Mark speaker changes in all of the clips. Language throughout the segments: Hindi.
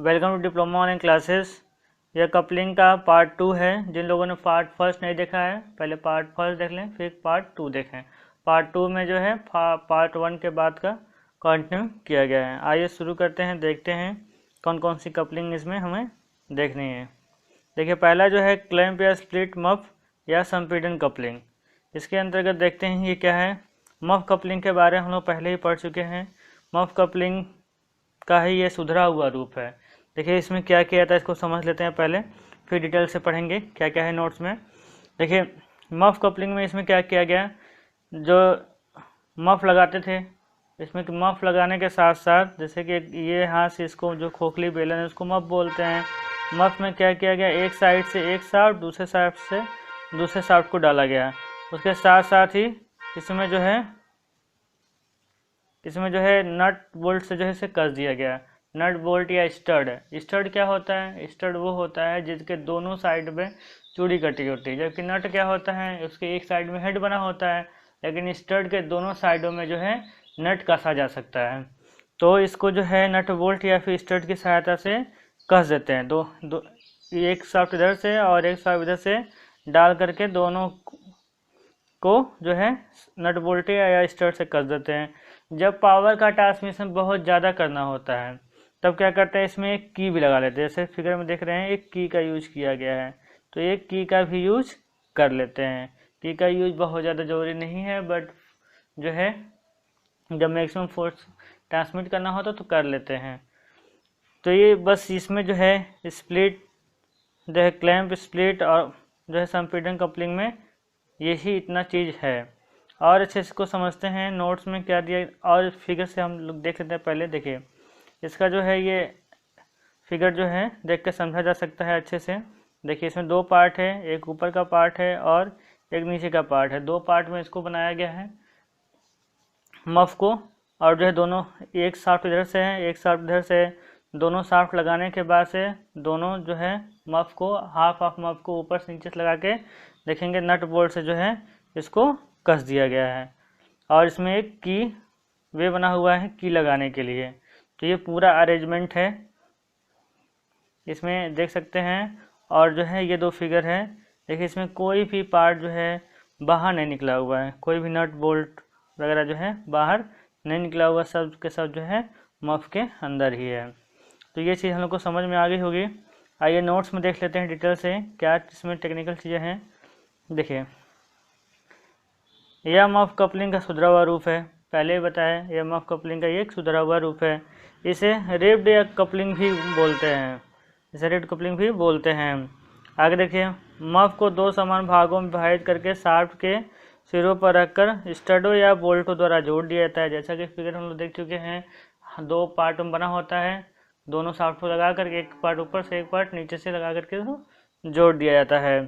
Speaker 1: Welcome to diploma online classes. यह कपलिंग का पार्ट 2 है। जिन लोगों ने पार्ट फर्स्ट नहीं देखा है पहले पार्ट फर्स्ट देख लें, फिर पार्ट 2 देखें। पार्ट 2 में जो है पार्ट 1 के बाद का कंटिन्यू किया गया है। आइए शुरू करते हैं, देखते हैं कौन कौन सी कपलिंग इसमें हमें देखनी है। देखिए, पहला जो है क्लैंप या स्प्लिट मफ या संपीड़न कपलिंग। इसके अंतर्गत देखते हैं ये क्या है। मफ कपलिंग के बारे में हम लोग पहले ही पढ़ चुके हैं। मफ कपलिंग का ही ये सुधरा हुआ रूप है। देखिए इसमें क्या किया था, इसको समझ लेते हैं पहले, फिर डिटेल से पढ़ेंगे क्या क्या है नोट्स में। देखिए मफ कपलिंग में इसमें क्या किया गया, जो मफ लगाते थे इसमें मफ लगाने के साथ साथ जैसे कि ये हाथ से इसको जो खोखली बेलन है उसको मफ बोलते हैं। मफ में क्या किया गया, एक साइड से एक शाफ्ट, दूसरे साइड से दूसरे शाफ्ट को डाला गया। उसके साथ साथ ही इसमें जो है नट बोल्ट से जो है इसे कस दिया गया। नट बोल्ट या स्टड है। स्टड क्या होता है, स्टड वो होता है जिसके दोनों साइड में चूड़ी कटी होती है, जबकि नट क्या होता है उसके एक साइड में हेड बना होता है, लेकिन स्टड के दोनों साइडों में जो है नट कसा जा सकता है। तो इसको जो है नट बोल्ट या फिर स्टड की सहायता से कस देते हैं। दो एक शाफ्ट इधर से और एक शाफ्ट इधर से डाल करके दोनों को जो है नट बोल्ट या स्टड से कस देते हैं। जब पावर का ट्रांसमिशन बहुत ज़्यादा करना होता है तब क्या करते हैं, इसमें एक की भी लगा लेते हैं। जैसे फिगर में देख रहे हैं एक की का यूज किया गया है, तो एक की का भी यूज कर लेते हैं। की का यूज बहुत ज़्यादा ज़रूरी नहीं है, बट जो है जब मैक्सिमम फोर्स ट्रांसमिट करना होता तो कर लेते हैं। तो ये बस इसमें जो है स्प्लिट जो है क्लैंप स्प्लिट और जो है संपीड़न कपलिंग में यही इतना चीज़ है। और अच्छे से इसको समझते हैं नोट्स में क्या दिया, और फिगर से हम लोग देख लेते हैं। पहले देखिए इसका जो है ये फिगर जो है देख के समझा जा सकता है अच्छे से। देखिए इसमें दो पार्ट है, एक ऊपर का पार्ट है और एक नीचे का पार्ट है। दो पार्ट में इसको बनाया गया है मफ को, और जो है दोनों एक शाफ्ट इधर से है एक शाफ्ट इधर से है। दोनों शाफ्ट लगाने के बाद से दोनों जो है मफ को हाफ ऑफ मफ को ऊपर से नीचे से लगा के देखेंगे नट बोल्ट से जो है इसको कस दिया गया है। और इसमें एक की वे बना हुआ है की लगाने के लिए। तो ये पूरा अरेंजमेंट है, इसमें देख सकते हैं। और जो है ये दो फिगर है, देखिए इसमें कोई भी पार्ट जो है बाहर नहीं निकला हुआ है, कोई भी नट बोल्ट वगैरह जो है बाहर नहीं निकला हुआ, सब के सब जो है मफ के अंदर ही है। तो ये चीज़ हम लोग को समझ में आ गई होगी। आइए नोट्स में देख लेते हैं डिटेल से क्या इसमें टेक्निकल चीज़ें हैं। देखिए यह मफ कपलिंग का सुधरा हुआ रूप है, पहले ही बताया यह मफ कपलिंग का एक सुधरा हुआ रूप है। इसे रिब्ड या कपलिंग भी बोलते हैं, इसे रिब्ड कपलिंग भी बोलते हैं। आगे देखिए मफ को दो समान भागों में विभाजित करके शाफ्ट के सिरों पर रखकर स्टडों या बोल्टों द्वारा जोड़ दिया जाता है। जैसा कि फिगर हम लोग देख चुके हैं, दो पार्ट में बना होता है, दोनों शाफ्ट को लगा करके एक पार्ट ऊपर से एक पार्ट नीचे से लगा करके जोड़ दिया जाता है।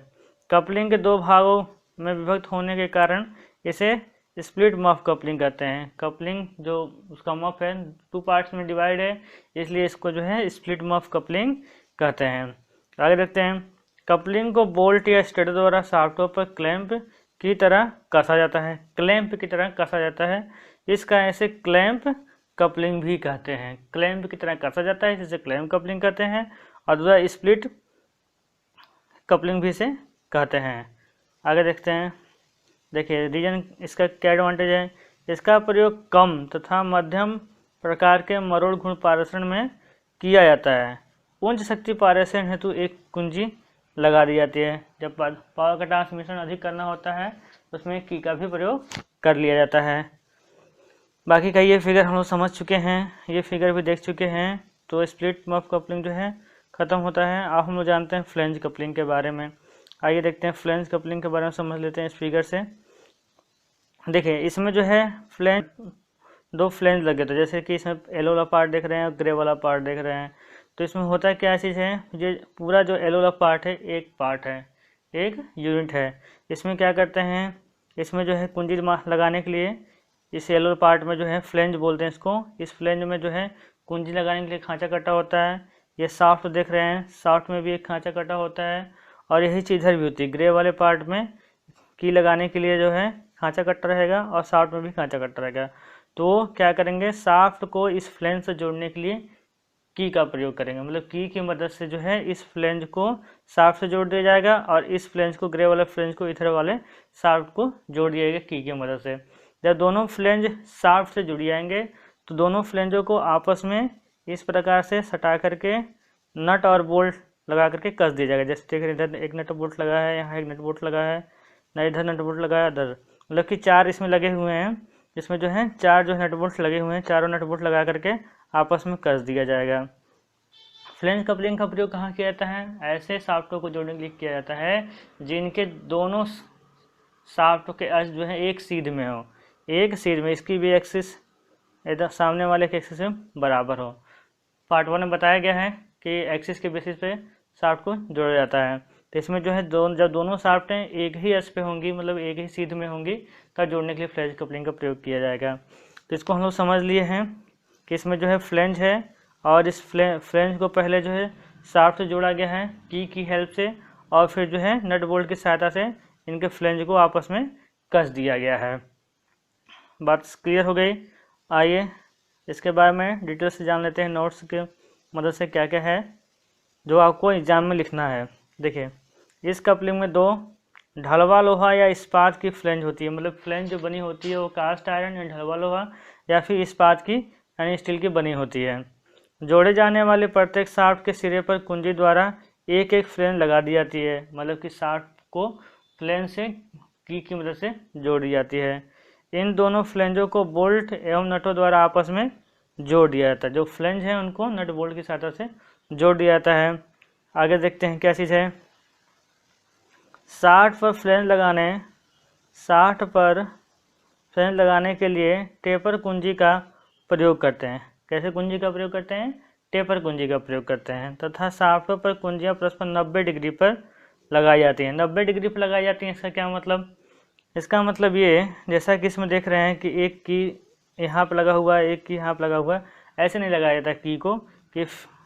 Speaker 1: कपलिंग के दो भागों में विभक्त होने के कारण इसे स्प्लिट मफ कपलिंग कहते हैं। कपलिंग जो उसका मफ है टू पार्ट्स में डिवाइड है, इसलिए इसको जो है स्प्लिट मफ कपलिंग कहते हैं। आगे देखते हैं कपलिंग को बोल्ट या स्टड द्वारा शाफ्टों पर क्लैंप की तरह कसा जाता है, क्लैंप की तरह कसा जाता है। इसका ऐसे क्लैंप कपलिंग भी कहते हैं, क्लैंप की तरह कसा जाता है जिसे क्लैंप कपलिंग कहते हैं। और दूसरा स्प्लिट कपलिंग भी इसे कहते हैं। आगे देखते हैं, देखिए रीजन इसका क्या एडवांटेज है। इसका प्रयोग कम तथा मध्यम प्रकार के मरोड़ घूर्ण पारेषण में किया जाता है। उच्च शक्ति पारेषण हेतु एक कुंजी लगा दी जाती है। जब पावर का ट्रांसमिशन अधिक करना होता है तो उसमें की का भी प्रयोग कर लिया जाता है। बाकी का ये फिगर हम लोग समझ चुके हैं, ये फिगर भी देख चुके हैं। तो स्प्लिट मफ कपलिंग जो है ख़त्म होता है। अब हम लोग जानते हैं फ्लेंज कपलिंग के बारे में। आइए देखते हैं फ्लेंज कपलिंग के बारे में समझ लेते हैं इस फिगर से। देखिए इसमें जो है फ्लेंज दो फ्लेंज लगे थे, जैसे कि इसमें येलो वाला पार्ट देख रहे हैं और ग्रे वाला पार्ट देख रहे हैं। तो इसमें होता है क्या चीज़ है, ये पूरा जो येलो वाला पार्ट है एक पार्ट है, एक यूनिट है। इसमें क्या करते हैं, इसमें जो है कुंजी लगाने के लिए इस येलो पार्ट में जो है फ्लेंज बोलते हैं इसको। इस फ्लेंज में जो है कुंजी लगाने के लिए खांचा कटा होता है। ये शाफ्ट देख रहे हैं, शाफ्ट में भी एक खांचा कटा होता है। और यही चीज़ इधर भी होती है, ग्रे वाले पार्ट में की लगाने के लिए जो है खांचा कट्टा रहेगा और शाफ्ट में भी खांचा कट्टा रहेगा। तो क्या करेंगे, शाफ्ट को इस फ्लेंज से जोड़ने के लिए की का प्रयोग करेंगे, मतलब की की मदद से जो है इस फ्लेंज को शाफ्ट से जोड़ दिया जाएगा और इस फ्लेंज को, ग्रे वाले फ्लेंज को इधर वाले शाफ्ट को जोड़ दिया जाएगा की मदद से। जब दोनों फ्लेंज शाफ्ट से जुड़ जाएंगे तो दोनों फ्लेंजों को आपस में इस प्रकार से सटा करके नट और बोल्ट लगा करके कस दिया जाएगा। जैसे देखिए इधर एक नट बोल्ट लगा है, यहाँ एक नट बोल्ट लगा है, ना इधर नट बोल्ट लगा है, इधर, मतलब कि 4 इसमें लगे हुए हैं, जिसमें जो है 4 जो नट बोल्ट लगे हुए हैं, चारों नट बोल्ट लगा करके आपस में कस दिया जाएगा। फ्लेंज कपलिंग का प्रयोग कहाँ किया जाता है? ऐसे शाफ्टों को जोड़ने के लिए किया जाता है जिनके दोनों शाफ्ट के एज जो है एक सीध में हो, एक सीध में, इसकी भी एक्सिस इधर सामने वाले के एक्सिस में बराबर हो। पार्ट 1 में बताया गया है कि एक्सिस के बेसिस पे शाफ्ट को जोड़ा जाता है। तो इसमें जो है जब दोनों शाफ्ट हैं एक ही एज पे होंगी, मतलब एक ही सीध में होंगी, तब जोड़ने के लिए फ्लेंज कपलिंग का प्रयोग किया जाएगा। तो इसको हम लोग समझ लिए हैं कि इसमें जो है फ्लेंज है और इस फ्लेंज को पहले जो है शाफ्ट से जोड़ा गया है की हेल्प से, और फिर जो है नट बोल्ट की सहायता से इनके फ्लेंज को आपस में कस दिया गया है। बात क्लियर हो गई। आइए इसके बारे में डिटेल से जान लेते हैं, नोट्स के मदद से क्या क्या है जो आपको एग्जाम में लिखना है। देखिए इस कपलिंग में 2 ढलवा लोहा या इस्पात की फ्लेंज होती है, मतलब फ्लेंज जो बनी होती है वो कास्ट आयरन या ढलवा लोहा या फिर इस्पात की यानी स्टील की बनी होती है। जोड़े जाने वाले प्रत्येक शाफ्ट के सिरे पर कुंजी द्वारा एक एक फ्लेंज लगा दी जाती है, मतलब कि शाफ्ट को फ्लेंज से की मदद से जोड़ दी जाती है। इन दोनों फ्लेंजों को बोल्ट एवं नटों द्वारा आपस में जोड़ दिया जाता है। जो फ्लेंज है उनको नट बोल्ट की सहायता से जोड़ दिया जाता है। आगे देखते हैं क्या चीज़ है। शाफ्ट पर फ्लेंज लगाने के लिए टेपर कुंजी का प्रयोग करते हैं। कैसे कुंजी का प्रयोग करते हैं? टेपर कुंजी का प्रयोग करते हैं तथा शाफ्टों पर कुंजियां परस्पर 90 डिग्री पर लगाई जाती हैं। 90 डिग्री पर लगाई जाती हैं, इसका क्या मतलब? इसका मतलब ये, जैसा कि इसमें देख रहे हैं कि एक की यहाँ पर लगा हुआ है, एक की यहाँ पर लगा हुआ है, ऐसे नहीं लगाया जाता की को, कि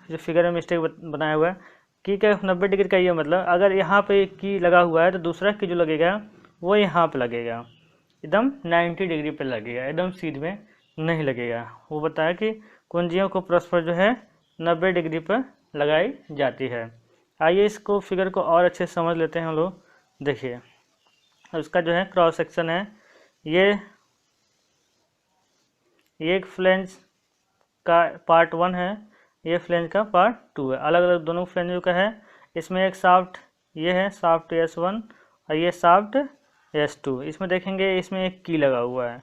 Speaker 1: जो फिगर में मिस्टेक बनाया हुआ है की का 90 डिग्री का ये मतलब, अगर यहाँ पे एक की लगा हुआ है तो दूसरा की जो लगेगा वो यहाँ पर लगेगा, एकदम 90 डिग्री पर लगेगा, एकदम सीध में नहीं लगेगा। वो बताया कि कुंजियों को परस्पर जो है 90 डिग्री पर लगाई जाती है। आइए इसको फिगर को और अच्छे से समझ लेते हैं हम लोग। देखिए उसका जो है क्रॉस सेक्शन है, ये एक फ्लेंज का पार्ट 1 है, ये फ्लेंज का पार्ट 2 है, अलग अलग दोनों फ्लेंजों का है। इसमें एक शाफ्ट ये है शाफ्ट S1 और ये शाफ्ट S2। इसमें देखेंगे इसमें एक की लगा हुआ है,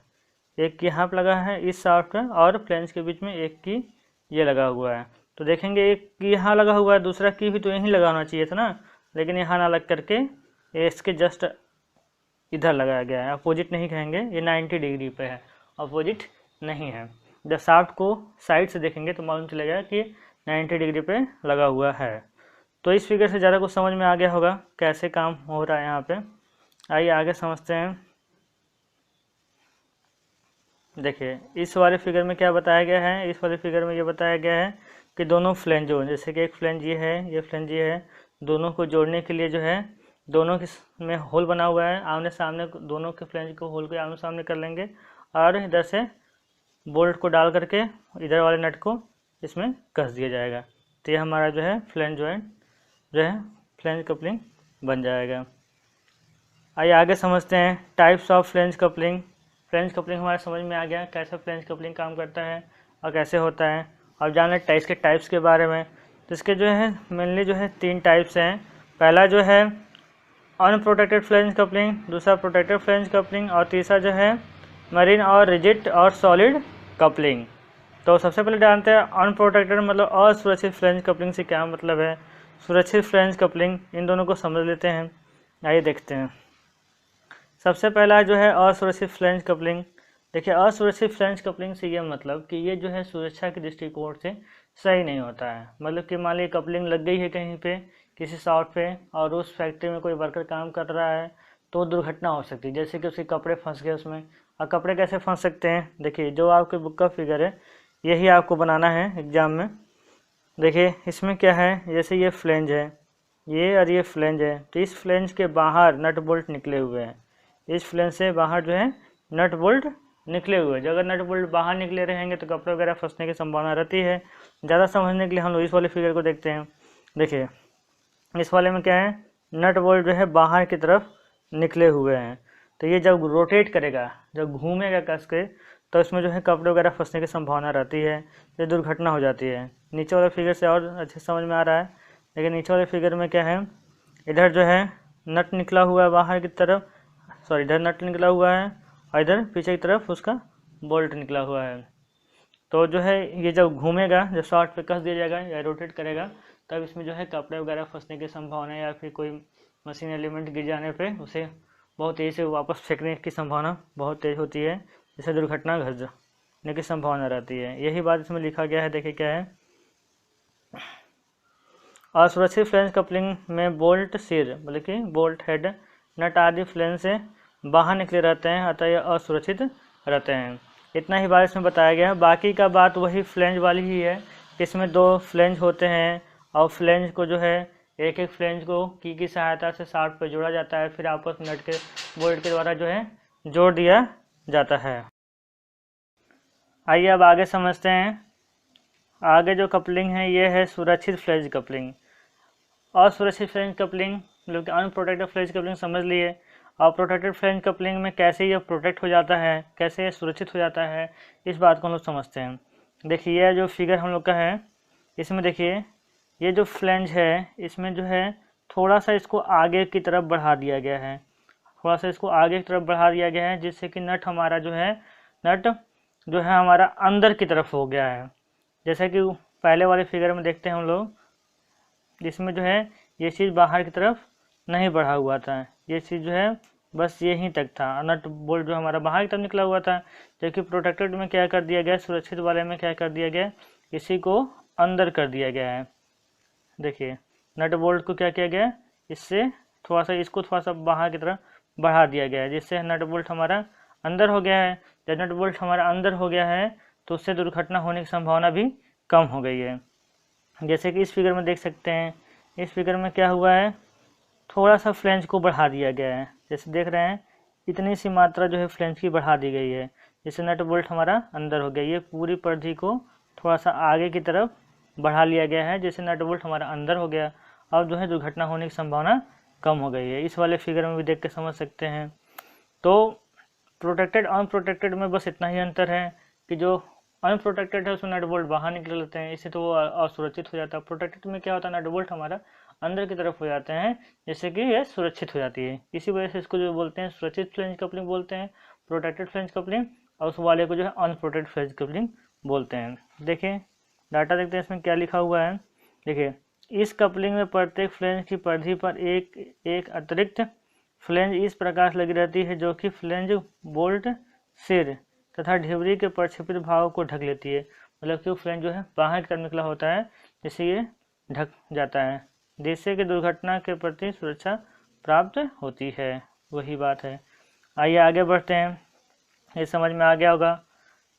Speaker 1: एक की यहाँ पर लगा है इस शाफ्ट और फ्लेंज के बीच में एक की ये लगा हुआ है। तो देखेंगे एक की यहाँ लगा हुआ है, दूसरा की भी तो यहीं लगाना चाहिए था ना, लेकिन यहाँ ना लग करके इसके जस्ट इधर लगाया गया है। अपोजिट नहीं कहेंगे, ये 90 डिग्री पे है, अपोजिट नहीं है। जब शाफ्ट को साइड से देखेंगे तो मालूम चलेगा कि 90 डिग्री पे लगा हुआ है। तो इस फिगर से ज़्यादा कुछ समझ में आ गया होगा कैसे काम हो रहा है यहाँ पे। आइए आगे समझते हैं। देखिए इस वाले फिगर में क्या बताया गया है। इस वाले फिगर में ये बताया गया है कि दोनों फ्लेंजों, जैसे कि एक फ्लेंज ये है, ये फ्लेंज ये है, दोनों को जोड़ने के लिए जो है दोनों के में होल बना हुआ है, आमने सामने दोनों के फ्लेंज को होल के आमने सामने कर लेंगे और इधर से बोल्ट को डाल करके इधर वाले नट को इसमें कस दिया जाएगा। तो ये हमारा जो है फ्लेंज जॉइंट जो है फ्लेंज कपलिंग बन जाएगा। आइए आगे समझते हैं types of flange coupling. Flange coupling हमारे समझ में आ गया कैसे फ्लेंज कपलिंग काम करता है और कैसे होता है। अब जान लें इसके टाइप्स के बारे में। तो इसके जो है मेनली जो है 3 टाइप्स हैं। पहला जो है अनप्रोटेक्टेड फ्लेंज कपलिंग, दूसरा प्रोटेक्टेड फ्लेंज कपलिंग और तीसरा जो है मरीन और रिजिड और सॉलिड कपलिंग। तो सबसे पहले जानते हैं अनप्रोटेक्टेड मतलब असुरक्षित फ्लेंज कपलिंग से क्या मतलब है। सुरक्षित फ्लेंज कपलिंग, इन दोनों को समझ लेते हैं। आइए देखते हैं। सबसे पहला जो है असुरक्षित फ्लेंज कपलिंग। देखिए असुरक्षित फ्लेंज कपलिंग से ये मतलब कि ये जो है सुरक्षा के दृष्टिकोण से सही नहीं होता है। मतलब कि मान लीजिए कपलिंग लग गई है कहीं पे किसी शॉप पे और उस फैक्ट्री में कोई वर्कर काम कर रहा है तो दुर्घटना हो सकती है, जैसे कि उसके कपड़े फंस गए उसमें। और कपड़े कैसे फंस सकते हैं? देखिए जो आपके बुक का फिगर है यही आपको बनाना है एग्जाम में। देखिए इसमें क्या है, जैसे ये फ्लेंज है ये और ये फ्लेंज है, तो इस फ्लेंज के बाहर नट बोल्ट निकले हुए हैं। इस फ्लेंज से बाहर जो है नट बोल्ट निकले हुए। जो अगर नट बोल्ट बाहर निकले रहेंगे तो कपड़े वगैरह फंसने की संभावना रहती है। ज़्यादा समझने के लिए हम लोग इस वाले फिगर को देखते हैं। देखिए इस वाले में क्या है, नट बोल्ट जो है बाहर की तरफ निकले हुए हैं, तो ये जब रोटेट करेगा, जब घूमेगा कस के, तो इसमें जो है कपड़े वगैरह फंसने की संभावना रहती है, ये दुर्घटना हो जाती है। नीचे वाले फिगर से और अच्छे समझ में आ रहा है। लेकिन नीचे वाले फिगर में क्या है, इधर जो है नट निकला हुआ है बाहर की तरफ, सॉरी इधर नट निकला हुआ है और इधर पीछे की तरफ उसका बोल्ट निकला हुआ है। तो जो है ये जब घूमेगा, जब शॉर्ट पे कस दिया जाएगा या रोटेट करेगा, तब इसमें जो है कपड़े वगैरह फंसने की संभावना या फिर कोई मशीन एलिमेंट गिर जाने पे उसे बहुत तेज़ी से वापस फेंकने की संभावना बहुत तेज़ होती है, जिससे दुर्घटना घट जाने की संभावना रहती है। यही बात इसमें लिखा गया है। देखिए क्या है, असुरक्षित फ्लैंज कपलिंग में बोल्ट सिर मतलब कि बोल्ट हेड नट आदि फ्लैंज से बाहर निकले रहते हैं, अतः यह असुरक्षित रहते हैं। इतना ही बात इसमें बताया गया है। बाकी का बात वही फ्लैंज वाली ही है, इसमें 2 फ्लैंज होते हैं और फ्लैंज को जो है एक एक फ्लैंज को की सहायता से शाफ्ट पर जोड़ा जाता है, फिर आपस में नट के बोल्ट के द्वारा जो है जोड़ दिया जाता है। आइए अब आगे समझते हैं। आगे जो कपलिंग है ये है सुरक्षित फ्लैंज कपलिंग। असुरक्षित फ्लैंज कपलिंग मतलब कि अनप्रोटेक्टेड फ्लैंज कपलिंग समझ लिए। और प्रोटेक्टेड फ्लैंज कपलिंग में कैसे ये प्रोटेक्ट हो जाता है, कैसे ये सुरक्षित हो जाता है, इस बात को हम लोग समझते हैं। देखिए यह जो फिगर हम लोग का है, इसमें देखिए ये जो फ्लैंज है इसमें जो है थोड़ा सा इसको आगे की तरफ बढ़ा दिया गया है, थोड़ा सा इसको आगे की तरफ बढ़ा दिया गया है, जिससे कि नट हमारा जो है हमारा अंदर की तरफ हो गया है। जैसे कि पहले वाले फिगर में देखते हैं हम लोग, इसमें जो है ये चीज़ बाहर की तरफ नहीं बढ़ा हुआ था, ये चीज़ जो है बस यहीं तक था, नट बोल्ट जो हमारा बाहर की तरफ निकला हुआ था। जबकि प्रोटेक्टेड में क्या कर दिया गया, सुरक्षित वाले में क्या कर दिया गया, इसी को अंदर कर दिया गया है। देखिए नट बोल्ट को क्या किया गया, इससे थोड़ा सा इसको थोड़ा सा बाहर की तरफ बढ़ा दिया गया है, जिससे नट बोल्ट हमारा अंदर हो गया है। जब नट बोल्ट हमारा अंदर हो गया है तो उससे दुर्घटना होने की संभावना भी कम हो गई है। जैसे कि इस फिगर में देख सकते हैं, इस फिगर में क्या हुआ है, थोड़ा सा फ्लैंज को बढ़ा दिया गया है। जैसे देख रहे हैं इतनी सी मात्रा जो है फ्लैंज की बढ़ा दी गई है, जिससे नट बोल्ट हमारा अंदर हो गया। ये पूरी परिधि को थोड़ा सा आगे की तरफ बढ़ा लिया गया है, जिससे नट बोल्ट हमारा अंदर हो गया। अब जो है दुर्घटना होने की संभावना कम हो गई है। इस वाले फिगर में भी देख के समझ सकते हैं। तो प्रोटेक्टेड अनप्रोटेक्टेड में बस इतना ही अंतर है कि जो अनप्रोटेक्टेड है उसमें नट बोल्ट बाहर निकल लेते हैं, इससे तो वो असुरक्षित हो जाता है। प्रोटेक्टेड में क्या होता है, नट बोल्ट हमारा अंदर की तरफ हो जाते हैं, जिससे कि यह सुरक्षित हो जाती है। इसी वजह से इसको जो बोलते हैं सुरक्षित फ्लैंज कपलिंग बोलते हैं, प्रोटेक्टेड फ्लैंज कपलिंग, और उस वाले को जो है अनप्रोटेक्टेड फ्लैंज कपलिंग बोलते हैं। देखिए डाटा देखते हैं इसमें क्या लिखा हुआ है। देखिए इस कपलिंग में प्रत्येक फ्लैंज की परिधि पर एक अतिरिक्त फ्लैंज इस प्रकार से लगी रहती है, जो कि फ्लैंज बोल्ट सिर तथा ढिबरी के प्रक्षेपित भाव को ढक लेती है। मतलब कि फ्लैंज जो है बाहर की तरफ निकला होता है, जिससे ये ढक जाता है, जिससे कि दुर्घटना के प्रति सुरक्षा प्राप्त होती है। वही बात है। आइए आगे बढ़ते हैं, ये समझ में आ गया होगा।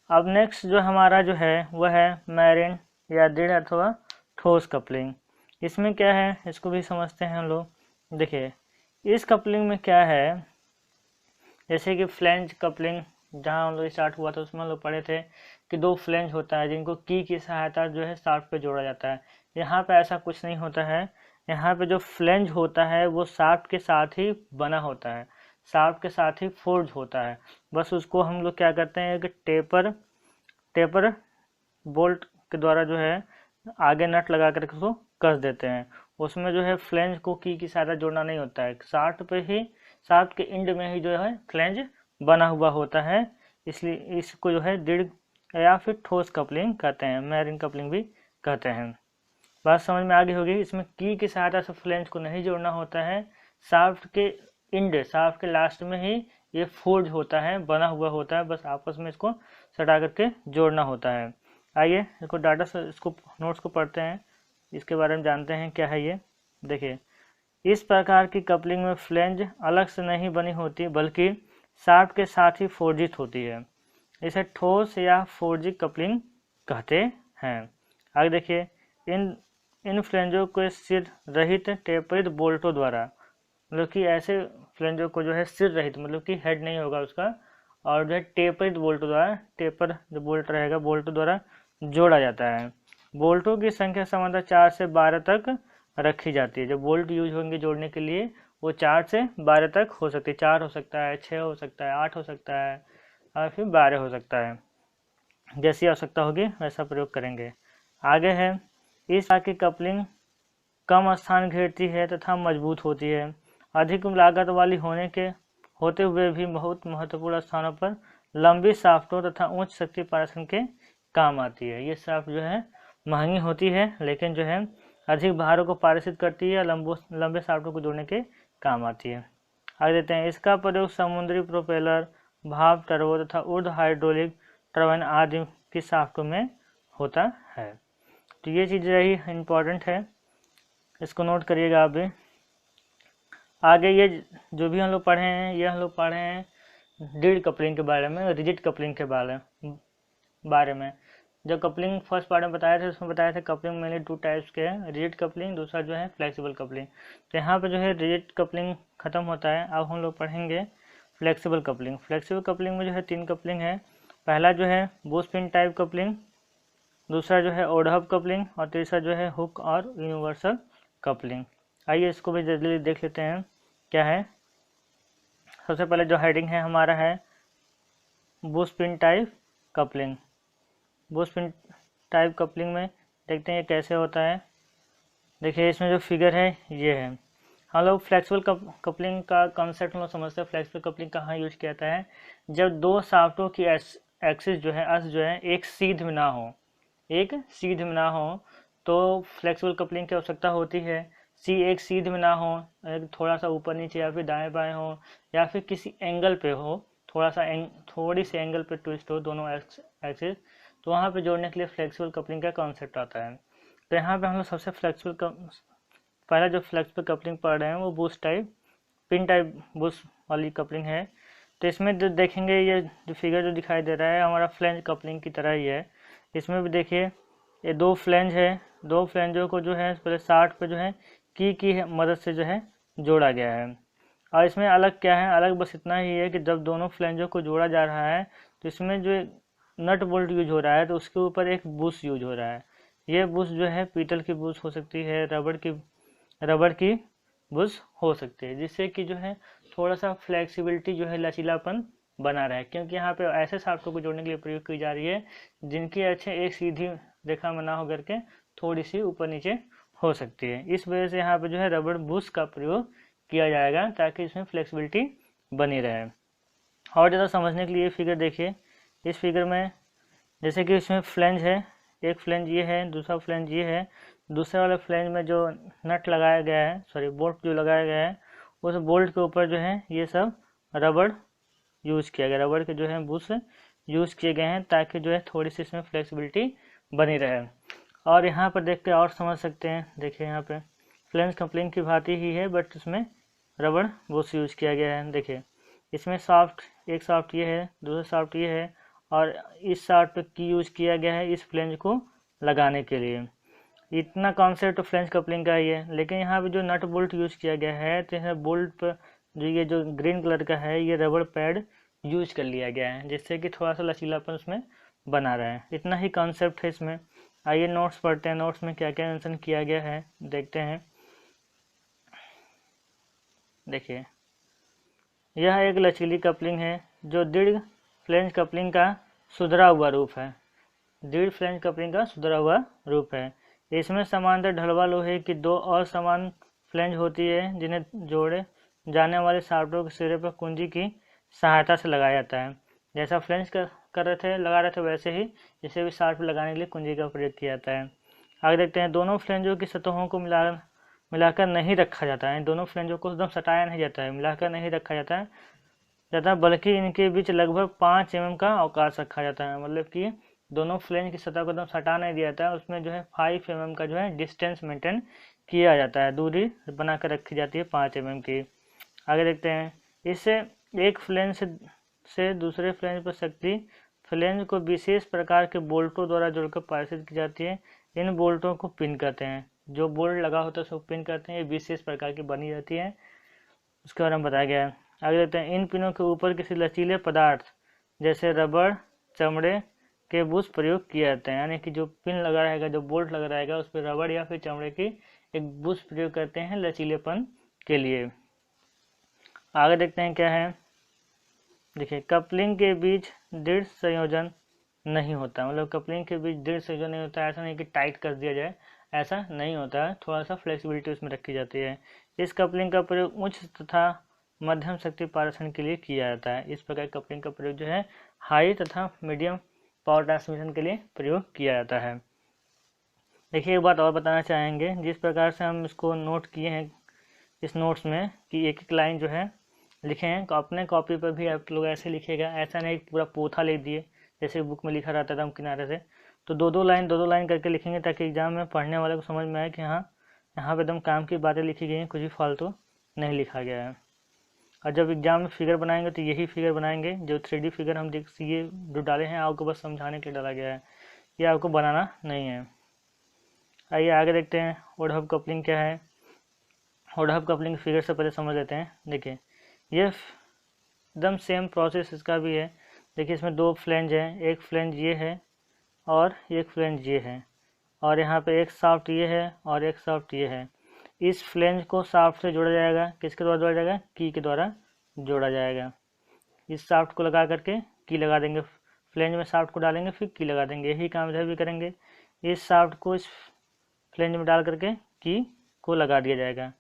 Speaker 1: अब नेक्स्ट जो हमारा जो है वह है मैरिन या दृढ़ अथवा ठोस कपलिंग। इसमें क्या है इसको भी समझते हैं हम लोग। देखिए इस कपलिंग में क्या है, जैसे कि फ्लैंज कपलिंग जहाँ हम लोग स्टार्ट हुआ था उसमें हम लोग पढ़े थे कि 2 फ्लैंज होता है जिनको की सहायता जो है शाफ्ट पे जोड़ा जाता है। यहाँ पे ऐसा कुछ नहीं होता है। यहाँ पे जो फ्लैंज होता है वो शाफ्ट के साथ ही बना होता है, शाफ्ट के साथ ही फोर्ज होता है। बस उसको हम लोग क्या करते हैं कि टेपर बोल्ट के द्वारा जो है आगे नट लगा कर उसको कस देते हैं। उसमें जो है फ्लैंज को की सहायता जोड़ना नहीं होता है, शाफ्ट के एंड में ही जो है फ्लैंज बना हुआ होता है। इसलिए इसको जो है दृढ़ या फिर ठोस कपलिंग कहते हैं, मैरिन कपलिंग भी कहते हैं। बात समझ में आ गई होगी। इसमें की सहायता से फ्लैंज को नहीं जोड़ना होता है, शाफ्ट के लास्ट में ही ये फोर्ज होता है, बना हुआ होता है, बस आपस में इसको सटा करके जोड़ना होता है। आइए इसको इसको नोट्स को पढ़ते हैं, इसके बारे में जानते हैं क्या है ये। देखिए इस प्रकार की कपलिंग में फ्लैंज अलग से नहीं बनी होती, बल्कि शाफ्ट के साथ ही फोर्जित होती है। इसे ठोस या फोर्जिक कपलिंग कहते हैं। आगे देखिए इन फ्लैंजों को सिर रहित टेपरित बोल्टों द्वारा, मतलब कि ऐसे फ्लैंजों को जो है सिर रहित मतलब कि हेड नहीं होगा उसका, और जो है टेपरित बोल्टों द्वारा, टेपर जो बोल्ट रहेगा बोल्टों द्वारा जोड़ा जाता है। बोल्टों की संख्या सामान्यतः 4 से 12 तक रखी जाती है। जो बोल्ट यूज होंगे जोड़ने के लिए वो 4 से 12 तक हो सकती है। 4 हो सकता है, 6 हो सकता है, 8 हो सकता है और फिर 12 हो सकता है। जैसी आवश्यकता होगी वैसा प्रयोग करेंगे। आगे है, इस तरह की कपलिंग कम स्थान घेरती है तथा मजबूत होती है। अधिक लागत वाली होते हुए भी बहुत महत्वपूर्ण स्थानों पर लंबी शाफ्टों तथा उच्च शक्ति पारेषण के काम आती है। ये शाफ्ट जो है महंगी होती है, लेकिन जो है अधिक भारों को पारेषित करती है, लंबे शाफ्टों को जोड़ने के काम आती है। आगे देते हैं, इसका प्रयोग समुद्री प्रोपेलर, भाप टर्बो तथा ऊर्ध्व हाइड्रोलिक टरबाइन आदि की शाफ्टों में होता है। तो ये चीज़ रही इम्पोर्टेंट है, इसको नोट करिएगा आप भी। आगे ये जो भी हम लोग पढ़े हैं, ये हम लोग पढ़े हैं ड्रिल कपलिंग के बारे में, रिजिड कपलिंग के बारे में। जब कपलिंग फर्स्ट पार्ट में बताया था, उसमें बताया था कपलिंग मेनली 2 टाइप्स के हैं, रिजिड कपलिंग, दूसरा जो है फ्लेक्सिबल कपलिंग। तो यहाँ पे जो है रिजिड कपलिंग खत्म होता है। अब हम लोग पढ़ेंगे फ्लेक्सिबल कपलिंग। फ्लेक्सिबल कपलिंग में जो है 3 कपलिंग है। पहला जो है बुश पिन टाइप कपलिंग, दूसरा जो है ओडहब कपलिंग और तीसरा जो है हुक और यूनिवर्सल कपलिंग। आइए इसको भी जल्दी देख लेते हैं क्या है। सबसे पहले जो हेडिंग है हमारा है Bush pin type coupling. Bush pin type coupling में देखते हैं ये कैसे होता है। देखिए इसमें जो फिगर है ये है। हम लोग फ्लेक्सिबल कपलिंग का कॉन्सेप्ट हम लोग समझते हैं। फ्लेक्सिबल कपलिंग कहाँ यूज किया जाता है, जब दो शाफ्टों की एक्सिस जो है, अक्ष जो है एक सीध में ना हो, एक सीध में ना हो, तो फ्लेक्सिबल कपलिंग की आवश्यकता होती है। एक सीध में ना हो, एक थोड़ा सा ऊपर नीचे या फिर दाएं बाएं हो, या फिर किसी एंगल पे हो, थोड़ी सी एंगल पे ट्विस्ट हो दोनों एक्सिस, तो वहाँ पे जोड़ने के लिए फ्लेक्सिबल कपलिंग का कॉन्सेप्ट आता है। तो यहाँ पे हम लोग सबसे पहला जो फ्लेक्सिबल कपलिंग पढ़ रहे हैं वो Bush type pin type Bush वाली कपलिंग है। तो इसमें जो देखेंगे ये जो फिगर जो दिखाई दे रहा है हमारा फ्लेंज कपलिंग की तरह ही है। इसमें भी देखिए ये 2 फ्लेंज है, 2 फ्लेंजों को जो है पहले 60 पे जो है की मदद से जो है जोड़ा गया है। और इसमें अलग क्या है, अलग बस इतना ही है कि जब दोनों फ्लेंजों को जोड़ा जा रहा है तो इसमें जो नट बोल्ट यूज हो रहा है तो उसके ऊपर एक बुश यूज हो रहा है। ये बुश जो है पीतल की बुश हो सकती है, रबड़ की बुश हो सकती है, जिससे कि जो है थोड़ा सा फ्लेक्सिबिलिटी जो है लचीलापन बना रहे, क्योंकि यहाँ पे ऐसे शाफ्टों को जोड़ने के लिए प्रयोग की जा रही है जिनकी अच्छे एक सीधी रेखा में ना हो करके थोड़ी सी ऊपर नीचे हो सकती है। इस वजह से यहाँ पे जो है रबड़ बुश का प्रयोग किया जाएगा ताकि इसमें फ्लेक्सिबिलिटी बनी रहे। और ज़्यादा समझने के लिए फिगर देखिए। इस फिगर में जैसे कि इसमें फ्लेंज है, एक फ्लेंज ये है, दूसरा फ्लेंज ये है। दूसरे वाले फ्लेंज में जो नट लगाया गया है, सॉरी बोल्ट जो लगाया गया है, उस बोल्ट के ऊपर जो है ये सब रबड़ यूज किया गया, रबड़ के जो है बुश यूज किए गए हैं ताकि जो है थोड़ी सी इसमें फ्लेक्सिबिलिटी बनी रहे। और यहाँ पर देख के और समझ सकते हैं, देखिए यहाँ पे फ्लेंज कपलिंग की भांति ही है बट इसमें रबड़ बुश यूज किया गया है। देखिए इसमें एक शाफ्ट ये है, दूसरा शाफ्ट ये है और इस शाफ्ट पे की यूज किया गया है इस फ्लेंज को लगाने के लिए। इतना कॉन्सेप्ट फ्लेंज कपलिंग का ही है। लेकिन यहाँ पे जो नट बोल्ट यूज किया गया है तो यहाँ बोल्ट पर जो ये जो ग्रीन कलर का है ये रबड़ पैड यूज कर लिया गया है, जिससे कि थोड़ा सा लचीलापन उसमें बना रहा है। इतना ही कॉन्सेप्ट है इसमें। आइए नोट्स पढ़ते हैं, नोट्स में क्या क्या मेंशन किया गया है देखते हैं। देखिए यह एक लचीली कपलिंग है जो दृढ़ फ्लेंज कपलिंग का सुधरा हुआ रूप है। दृढ़ फ्लेंज कपलिंग का सुधरा हुआ रूप है। इसमें समांतर ढलवा लोहे की 2 असमान फ्लेंज होती है जिन्हें जोड़े जाने वाले शाफ्टों के सिरे पर कुंजी की सहायता से लगाया जाता है। जैसा फ्लेंज लगा रहे थे वैसे ही इसे भी शाफ्ट लगाने के लिए कुंजी का प्रयोग किया जाता है। आगे देखते हैं, दोनों फ्लेंजों की सतहों को मिलाकर नहीं रखा जाता है। दोनों फ्लेंजों को एकदम सटाया नहीं जाता है, मिलाकर नहीं रखा जाता बल्कि इनके बीच लगभग 5 mm का अवकाश रखा जाता है। मतलब कि दोनों फ्लेंज की सतह को एकदम सटा नहीं दिया जाता है, उसमें जो है 5 mm का जो है डिस्टेंस मेंटेन किया जाता है, दूरी बनाकर रखी जाती है 5 mm की। आगे देखते हैं, इससे एक फ्लेंज से दूसरे फ्लेंज पर शक्ति फ्लेंज को विशेष प्रकार के बोल्टों द्वारा जोड़कर पारिषित की जाती है। इन बोल्टों को पिन कहते हैं। जो बोल्ट लगा होता है उसको पिन कहते हैं। ये विशेष प्रकार की बनी रहती है, उसके बारे में बताया गया है। आगे देखते हैं, इन पिनों के ऊपर किसी लचीले पदार्थ जैसे रबड़, चमड़े के बुश प्रयोग किए जाते हैं, यानी कि जो पिन लगा रहेगा, जो बोल्ट लगा रहेगा, उस पर रबड़ या फिर चमड़े की एक बुश प्रयोग करते हैं लचीलेपन के लिए। आगे देखते हैं क्या है। देखिए, कपलिंग के बीच दृढ़ संयोजन नहीं होता, मतलब कपलिंग के बीच दृढ़ संयोजन नहीं होता। ऐसा नहीं कि टाइट कर दिया जाए, ऐसा नहीं होता है, थोड़ा सा फ्लेक्सिबिलिटी उसमें रखी जाती है। इस कपलिंग का प्रयोग उच्च तथा मध्यम शक्ति पारेषण के लिए किया जाता है। इस प्रकार कपलिंग का प्रयोग जो है हाई तथा मीडियम पावर ट्रांसमिशन के लिए प्रयोग किया जाता है। देखिए, एक बात और बताना चाहेंगे, जिस प्रकार से हम इसको नोट किए हैं इस नोट्स में कि एक एक लाइन जो है लिखे हैं, अपने कॉपी पर भी आप लोग ऐसे लिखिएगा। ऐसा नहीं पूरा पोथा लिख दिए जैसे बुक में लिखा रहता था हम किनारे से, तो दो दो लाइन करके लिखेंगे, ताकि एग्जाम में पढ़ने वाले को समझ में आए कि हाँ, यहाँ पे एकदम काम की बातें लिखी गई हैं, कुछ भी फालतू नहीं लिखा गया है। और जब एग्जाम में फिगर बनाएंगे तो यही फिगर बनाएंगे, जो 3D फिगर हम देख ये जो डाले हैं आपको बस समझाने के लिए डाला गया है, ये आपको बनाना नहीं है। आइए आगे देखते हैं वुड हब कपलिंग क्या है। वुड हब कपलिंग फिगर से पहले समझ लेते हैं। देखिए, ये एकदम सेम प्रोसेस इसका भी है। देखिए, इसमें दो फ्लेंज हैं, एक फ्लेंज ये है और एक फ्लेंज ये है, और यहाँ पे एक शाफ्ट ये है और एक शाफ्ट ये है। इस फ्लेंज को शाफ्ट से जोड़ा जाएगा, किसके द्वारा जोड़ा जाएगा, की के द्वारा जोड़ा जाएगा। इस शाफ्ट को लगा करके की लगा देंगे, फ्लेंज में शाफ्ट को डालेंगे फिर की लगा देंगे। यही काम इधर भी करेंगे, इस शाफ्ट को इस फ्लेंज में डाल करके की को लगा दिया जाएगा,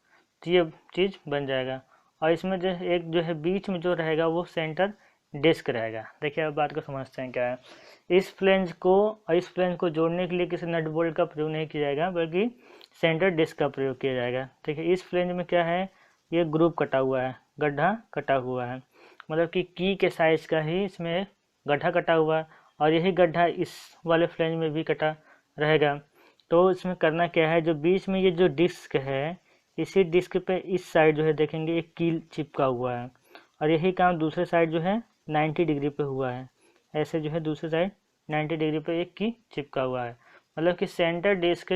Speaker 1: तो ये चीज़ बन जाएगा। और इसमें जो एक जो है बीच में जो रहेगा वो सेंटर डिस्क रहेगा। देखिए, अब बात को समझते हैं क्या है। इस फ्लेंज को और इस फ्लेंज को जोड़ने के लिए किसी नट बोल्ट का प्रयोग नहीं किया जाएगा, बल्कि सेंटर डिस्क का प्रयोग किया जाएगा। देखिए, इस फ्लेंज में क्या है, ये ग्रुप कटा हुआ है, गड्ढा कटा हुआ है, मतलब कि की के साइज का ही इसमें गड्ढा कटा हुआ है, और यही गड्ढा इस वाले फ्लेंज में भी कटा रहेगा। तो इसमें करना क्या है, जो बीच में ये जो डिस्क है, इसी डिस्क पे इस साइड जो है देखेंगे एक कील चिपका हुआ है, और यही काम दूसरे साइड जो है 90 डिग्री पे हुआ है। ऐसे जो है दूसरे साइड 90 डिग्री पे एक की चिपका हुआ है, मतलब कि सेंटर डिस्क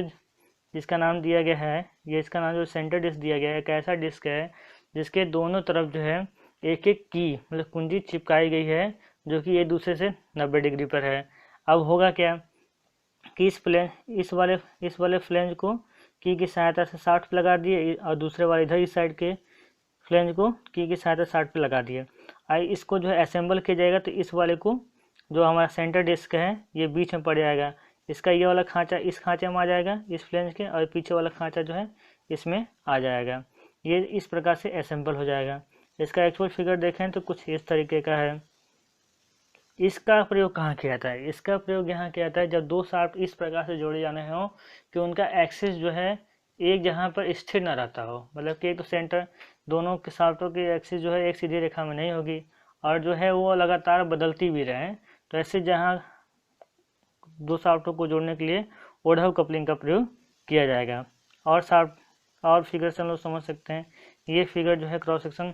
Speaker 1: जिसका नाम दिया गया है, ये इसका नाम जो सेंटर डिस्क दिया गया है, एक ऐसा डिस्क है जिसके दोनों तरफ जो है एक एक की मतलब कुंजी चिपकाई गई है, जो कि एक दूसरे से 90 डिग्री पर है। अब होगा क्या कि इस वाले फ्लेंज को की सहायता से शाफ्ट पे लगा दिए, और दूसरे वाले इधर इस साइड के फ्लेंज को की सहायता से शाफ्ट पे लगा दिए। आई इसको जो है असेंबल किया जाएगा, तो इस वाले को जो हमारा सेंटर डिस्क है ये बीच में पड़ जाएगा। इसका ये वाला खांचा इस खांचे में आ जाएगा इस फ्लेंज के, और पीछे वाला खांचा जो है इसमें आ जाएगा। ये इस प्रकार से असेंबल हो जाएगा। इसका एक्चुअल फिगर देखें तो कुछ इस तरीके का है। इसका प्रयोग कहाँ किया जाता है, इसका प्रयोग यहाँ किया जाता है जब दो शाफ्ट इस प्रकार से जोड़े जाने हों कि उनका एक्सिस जो है एक जहाँ पर स्थिर न रहता हो, मतलब कि एक तो सेंटर दोनों के शाफ्टों की एक्सिस जो है एक सीधी रेखा में नहीं होगी, और जो है वो लगातार बदलती भी रहे। तो ऐसे जहाँ दो शाफ्टों को जोड़ने के लिए वुड हब कपलिंग का प्रयोग किया जाएगा। और शाफ्ट और फिगर से हम लोग समझ सकते हैं, ये फिगर जो है क्रॉस सेक्शन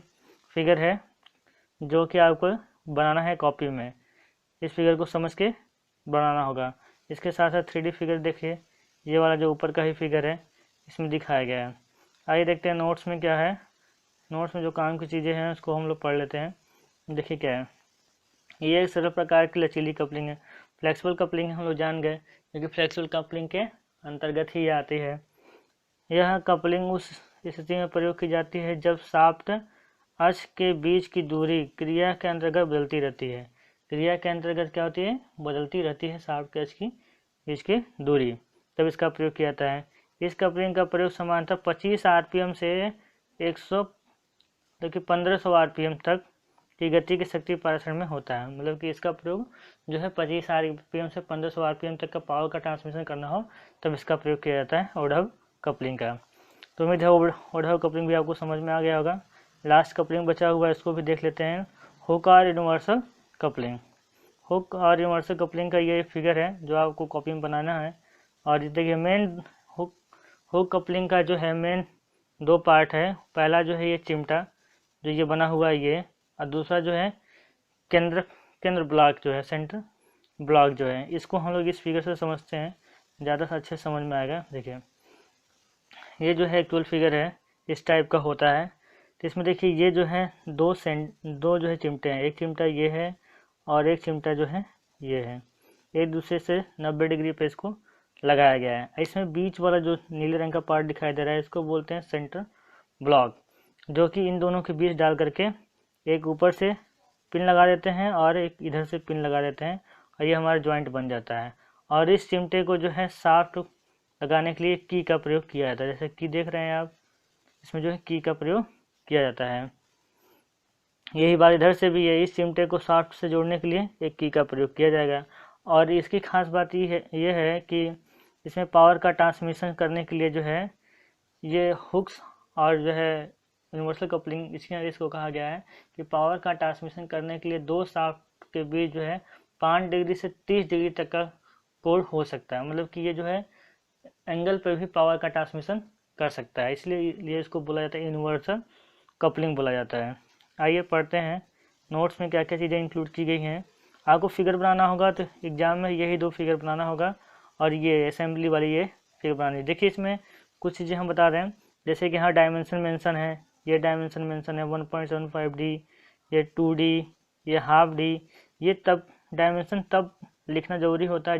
Speaker 1: फिगर है, जो कि आपको बनाना है कॉपी में। इस फिगर को समझ के बनाना होगा। इसके साथ साथ 3D फिगर देखिए, ये वाला जो ऊपर का ही फिगर है इसमें दिखाया गया है। आइए देखते हैं नोट्स में क्या है। नोट्स में जो काम की चीज़ें हैं उसको हम लोग पढ़ लेते हैं। देखिए क्या है, ये एक सरल प्रकार की लचीली कपलिंग है। फ्लेक्सिबल कपलिंग हम लोग जान गए, क्योंकि फ्लेक्सिबल कपलिंग के अंतर्गत ही आती है। यह कपलिंग उस स्थिति में प्रयोग की जाती है जब शाफ्ट अक्ष के बीच की दूरी क्रिया के अंतर्गत बदलती रहती है। क्रिया के अंतर्गत क्या होती है, बदलती रहती है शाफ्ट के अक्ष की बीच की दूरी, तब इसका प्रयोग किया जाता है। इस कपलिंग का प्रयोग सामान्यतः 25 आरपीएम से 1500 आरपीएम तक की गति की शक्ति पारेषण में होता है। मतलब कि इसका प्रयोग जो है 25 आरपीएम से 1500 आरपीएम तक का पावर का ट्रांसमिशन करना हो तब इसका प्रयोग किया जाता है वुड हब कपलिंग का। तो उम्मीद है वुड हब कपलिंग भी आपको समझ में आ गया होगा। लास्ट कपलिंग बचा हुआ है, इसको भी देख लेते हैं। हुक और यूनिवर्सल कपलिंग। हुक और यूनिवर्सल कपलिंग का ये फिगर है जो आपको कॉपी में बनाना है। और देखिए, मेन हुक कपलिंग का जो है मेन दो पार्ट है। पहला जो है ये चिमटा जो ये बना हुआ है ये, और दूसरा जो है केंद्र ब्लॉक जो है, सेंटर ब्लॉक जो है। इसको हम लोग इस फिगर से समझते हैं, ज़्यादा अच्छे समझ में आएगा। देखिए, ये जो है एक्चुअल फिगर है, इस टाइप का होता है। तो इसमें देखिए, ये जो है दो जो है चिमटे हैं, एक चिमटा ये है और एक चिमटा जो है ये है, एक दूसरे से 90 डिग्री पे इसको लगाया गया है। इसमें बीच वाला जो नीले रंग का पार्ट दिखाई दे रहा है इसको बोलते हैं सेंटर ब्लॉक, जो कि इन दोनों के बीच डाल करके एक ऊपर से पिन लगा देते हैं और एक इधर से पिन लगा देते हैं और ये हमारा जॉइंट बन जाता है। और इस चिमटे को जो है शाफ्ट लगाने के लिए की का प्रयोग किया जाता है। जैसे की देख रहे हैं आप, इसमें जो है की का प्रयोग किया जाता है। यही बात इधर से भी है, इस चिमटे को शाफ्ट से जोड़ने के लिए एक की का प्रयोग किया जाएगा। और इसकी खास बात ये है कि इसमें पावर का ट्रांसमिशन करने के लिए जो है ये हुक्स और जो है यूनिवर्सल कपलिंग इसको कहा गया है कि पावर का ट्रांसमिशन करने के लिए दो शाफ्ट के बीच जो है 5 डिग्री से 30 डिग्री तक का कोण हो सकता है। मतलब कि ये जो है एंगल पर भी पावर का ट्रांसमिशन कर सकता है, इसलिए इसको बोला जाता है यूनिवर्सल कपलिंग बोला जाता है। आइए पढ़ते हैं नोट्स में क्या क्या चीज़ें इंक्लूड की गई हैं। आपको फिगर बनाना होगा तो एग्जाम में यही 2 फिगर बनाना होगा और ये असेंबली वाली ये फिगर बनानी है। देखिए इसमें कुछ चीज़ें हम बता रहे हैं, जैसे कि यहाँ डायमेंशन मेंशन है, ये डायमेंशन मेंशन है 1.75D, ये 2D, ये हाफ डी। ये तब डायमेंशन तब लिखना ज़रूरी होता है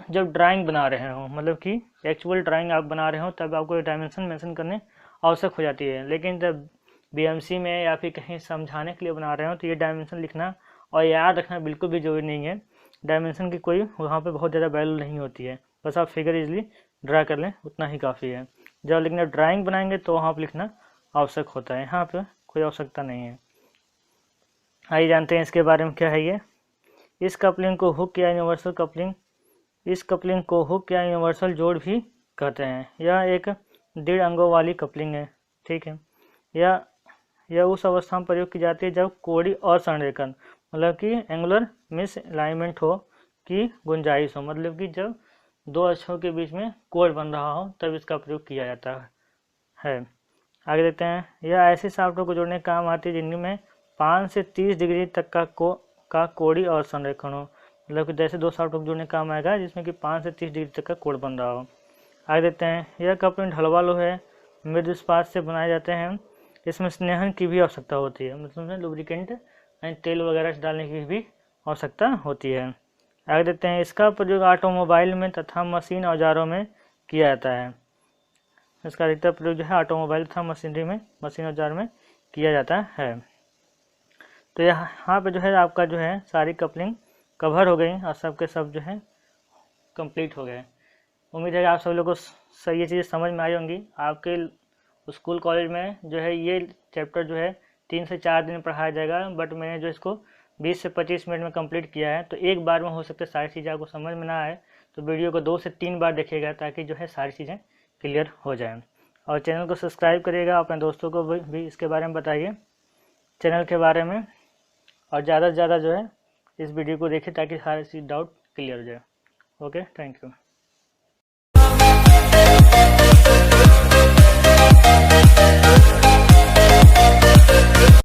Speaker 1: जब ड्राइंग बना रहे हो, मतलब कि एक्चुअल ड्राइंग आप बना रहे हो तब आपको डायमेंशन मेंशन करने आवश्यक हो जाती है। लेकिन जब बीएमसी में या फिर कहीं समझाने के लिए बना रहे हो तो ये डायमेंशन लिखना और याद रखना बिल्कुल भी जरूरी नहीं है। डायमेंशन की कोई वहाँ पे बहुत ज़्यादा वैल्यू नहीं होती है, बस आप फिगर इजीली ड्रा कर लें उतना ही काफ़ी है। जब लेकिन ड्राइंग बनाएंगे तो वहाँ पर लिखना आवश्यक होता है, यहाँ पर कोई आवश्यकता नहीं है। आइए जानते हैं इसके बारे में क्या है ये। इस कपलिंग को हुक या यूनिवर्सल कपलिंग, इस कपलिंग को हुक या यूनिवर्सल जोड़ भी कहते हैं। यह एक 1.5 अंगों वाली कपलिंग है, ठीक है। यह उस अवस्था में प्रयोग की जाती है जब कोड़ी और संरेखन, मतलब कि एंगुलर मिसअलाइनमेंट हो की गुंजाइश हो, मतलब कि जब 2 अक्षों के बीच में कोण बन रहा हो तब इसका प्रयोग किया जाता है। आगे देखते हैं, यह ऐसे शाफ्टों को जोड़ने का काम आती है जिनमें 5 से 30 डिग्री तक का कोड़ी और संरेखन हो, मतलब कि जैसे 2 शाफ्टों को जोड़ने का काम आएगा जिसमें कि 5 से 30 डिग्री तक का कोण बन रहा हो। आगे देखते हैं, यह कपलिंग ढलवा लोहे मृदु इस्पात से बनाए जाते हैं। इसमें स्नेहन की भी आवश्यकता होती है, मतलब लुब्रिकेंट यानी तेल वगैरह डालने की भी आवश्यकता होती है। आगे देखते हैं, इसका प्रयोग ऑटोमोबाइल में तथा मशीन औजारों में किया जाता है। इसका अधिकतर प्रयोग जो है ऑटोमोबाइल तथा मशीनरी में, मशीन औजार में किया जाता है। तो यहाँ पे जो है आपका जो है सारी कपलिंग कवर हो गई और सब के सब जो है कंप्लीट हो गए। उम्मीद है कि आप सब लोगों को सही ये चीज़ें समझ में आई होंगी। आपके स्कूल कॉलेज में जो है ये चैप्टर जो है 3 से 4 दिन पढ़ाया जाएगा, बट मैंने जो इसको 20 से 25 मिनट में कंप्लीट किया है। तो एक बार में हो सकता है सारी चीज़ें आपको समझ में ना आए, तो वीडियो को 2 से 3 बार देखिएगा ताकि जो है सारी चीज़ें क्लियर हो जाए। और चैनल को सब्सक्राइब करिएगा, अपने दोस्तों को भी इसके बारे में बताइए चैनल के बारे में, और ज़्यादा से ज़्यादा जो है इस वीडियो को देखिए ताकि सारी चीज़ डाउट क्लियर हो जाए। Okay, thank you.